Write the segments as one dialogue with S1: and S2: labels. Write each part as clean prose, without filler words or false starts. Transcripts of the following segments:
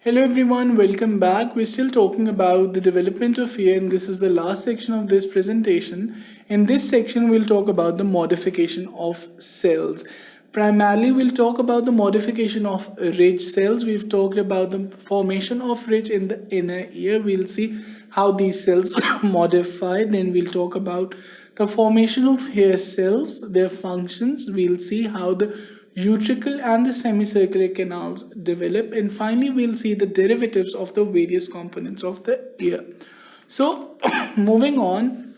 S1: Hello everyone, welcome back. We're still talking about the development of ear, and this is the last section of this presentation. In this section, we'll talk about the modification of cells. Primarily, we'll talk about the modification of ridge cells. We've talked about the formation of ridge in the inner ear. We'll see how these cells modify. Then we'll talk about the formation of hair cells, their functions. We'll see how the utricle and the semicircular canals develop, and finally we'll see the derivatives of the various components of the ear. So moving on,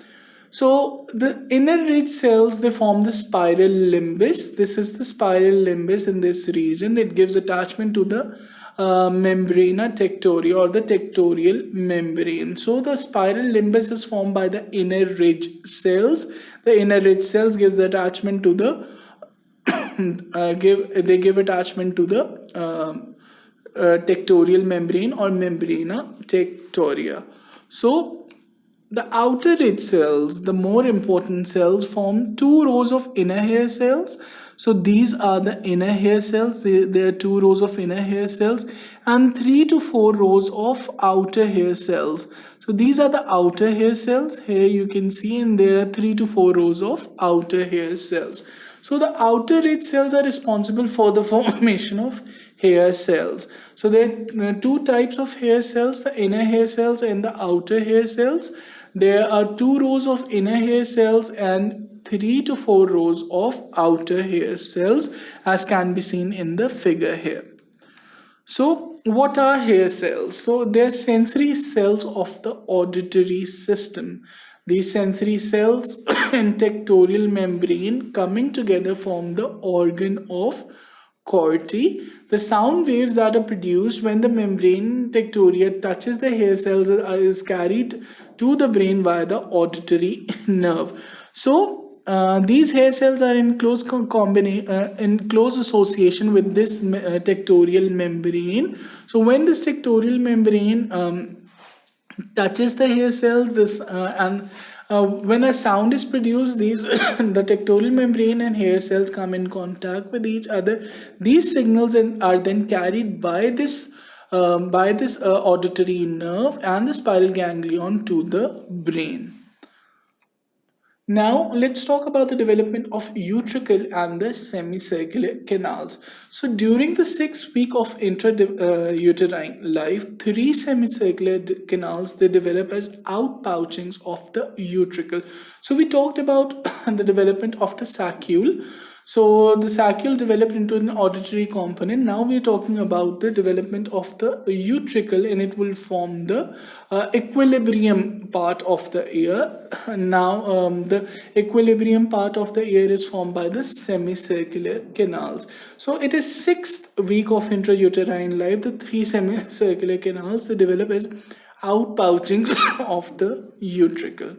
S1: so the inner ridge cells, they form the spiral limbus. This is the spiral limbus in this region. It gives attachment to the membrana tectoria or the tectorial membrane. So the spiral limbus is formed by the inner ridge cells. The inner ridge cells give the attachment to the give attachment to the tectorial membrane or membrana tectoria. So the outer ridge cells, the more important cells, form two rows of inner hair cells. So these are the inner hair cells. There are two rows of inner hair cells and 3 to 4 rows of outer hair cells. So these are the outer hair cells. Here you can see, and there are 3 to 4 rows of outer hair cells. So the outer ridge cells are responsible for the formation of hair cells. So there are two types of hair cells, the inner hair cells and the outer hair cells. There are 2 rows of inner hair cells and 3 to 4 rows of outer hair cells, as can be seen in the figure here. So what are hair cells? So they are sensory cells of the auditory system. These sensory cells and tectorial membrane coming together form the organ of Corti. The sound waves that are produced when the membrane tectoria touches the hair cells is carried to the brain via the auditory nerve. So these hair cells are in close association with this tectorial membrane. So when this tectorial membrane touches the hair cell, when a sound is produced, the tectorial membrane and hair cells come in contact with each other. These signals are then carried by this auditory nerve and the spiral ganglion to the brain. Now let's talk about the development of utricle and the semicircular canals. So during the 6th week of intrauterine life, 3 semicircular canals, they develop as outpouchings of the utricle. So we talked about the development of the saccule. So the saccule developed into an auditory component. Now we're talking about the development of the utricle, and it will form the equilibrium part of the ear. Now the equilibrium part of the ear is formed by the semicircular canals. So it is 6th week of intrauterine life. The 3 semicircular canals, they develop as outpouchings of the utricle.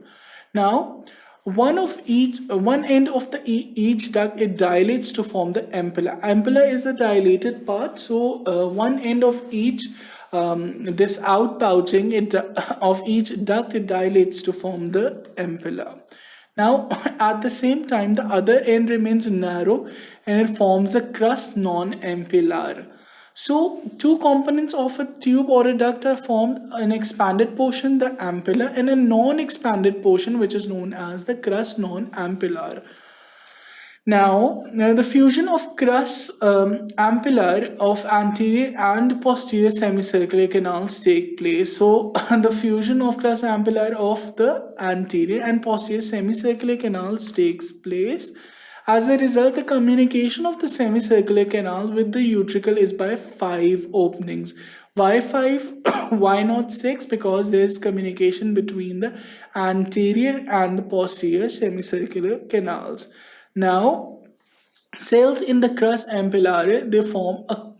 S1: Now one end of each duct, it dilates to form the ampulla. Ampulla is a dilated part, so one end of each this outpouching of each duct, it dilates to form the ampulla. Now at the same time, the other end remains narrow and it forms a crus non-ampullar. So 2 components of a tube or a duct are formed: an expanded portion, the ampulla, and a non-expanded portion, which is known as the crus non-ampullar. Now the fusion of crus ampullar of anterior and posterior semicircular canals take place. So the fusion of crus ampullar of the anterior and posterior semicircular canals takes place. As a result, the communication of the semicircular canal with the utricle is by 5 openings. Why 5? Why not 6? Because there is communication between the anterior and the posterior semicircular canals. Now, cells in the crus ampullare, they form a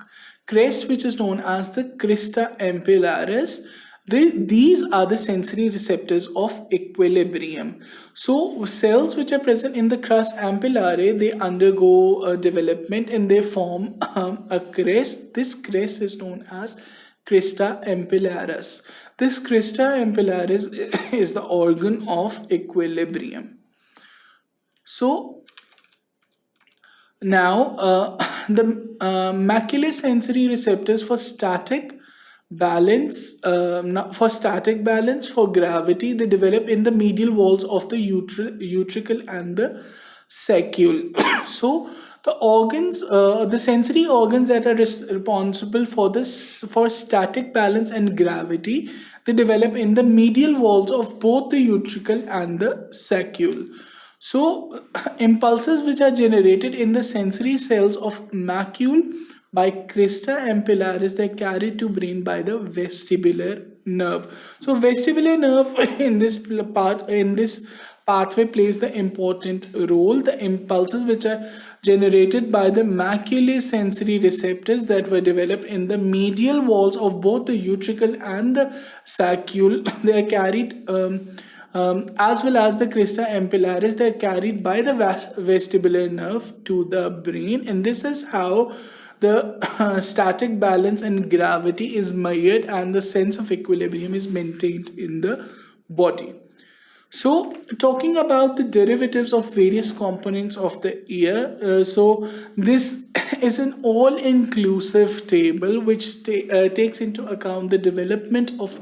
S1: crest which is known as the crista ampullaris. These are the sensory receptors of equilibrium. So cells which are present in the crus ampullare, they undergo development and they form a crest. This crest is known as crista ampullaris. This crista ampullaris is the organ of equilibrium. So now the macular sensory receptors for static balance, for static balance, for gravity, they develop in the medial walls of the utricle and the saccule. So the organs, the sensory organs that are responsible for this, for static balance and gravity, they develop in the medial walls of both the utricle and the saccule. So impulses which are generated in the sensory cells of macule by crista ampullaris, they're carried to brain by the vestibular nerve. So vestibular nerve in this pathway plays the important role. The impulses which are generated by the maculae sensory receptors that were developed in the medial walls of both the utricle and the saccule, they are carried as well as the crista ampullaris, they are carried by the vestibular nerve to the brain, and this is how the static balance and gravity is measured and the sense of equilibrium is maintained in the body. So talking about the derivatives of various components of the ear, so this is an all-inclusive table which takes into account the development of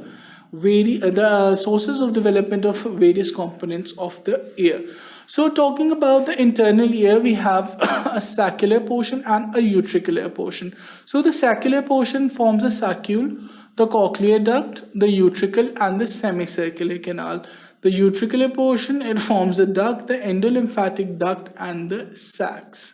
S1: the sources of development of various components of the ear. So talking about the internal ear, we have a saccular portion and a utricular portion. So the saccular portion forms a saccule, the cochlear duct, the utricle, and the semicircular canal. The utricular portion, it forms the duct, the endolymphatic duct, and the sacs.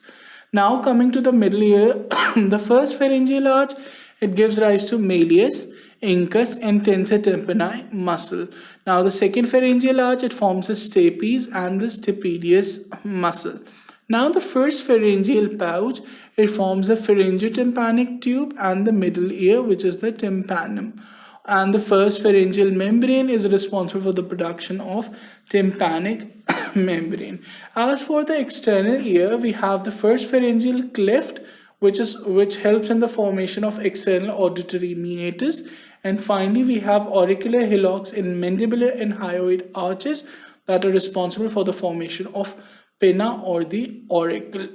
S1: Now coming to the middle ear, the first pharyngeal arch, it gives rise to malleus, incus, and tensor tympani muscle. Now the second pharyngeal arch, it forms the stapes and the stapedius muscle. Now the first pharyngeal pouch, it forms the pharyngotympanic tube and the middle ear, which is the tympanum. And the first pharyngeal membrane is responsible for the production of tympanic membrane. As for the external ear, we have the first pharyngeal cleft, which helps in the formation of external auditory meatus, and finally we have auricular hillocks in mandibular and hyoid arches that are responsible for the formation of pinna or the auricle.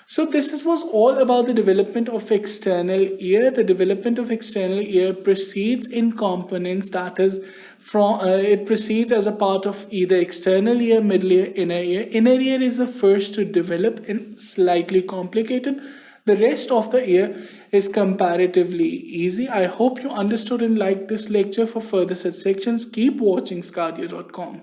S1: So this was all about the development of external ear. The development of external ear proceeds in components, that is, it proceeds as a part of either external ear, middle ear, inner ear. Inner ear is the first to develop and slightly complicated. The rest of the ear is comparatively easy. I hope you understood and liked this lecture. For further such sections, keep watching sqadia.com.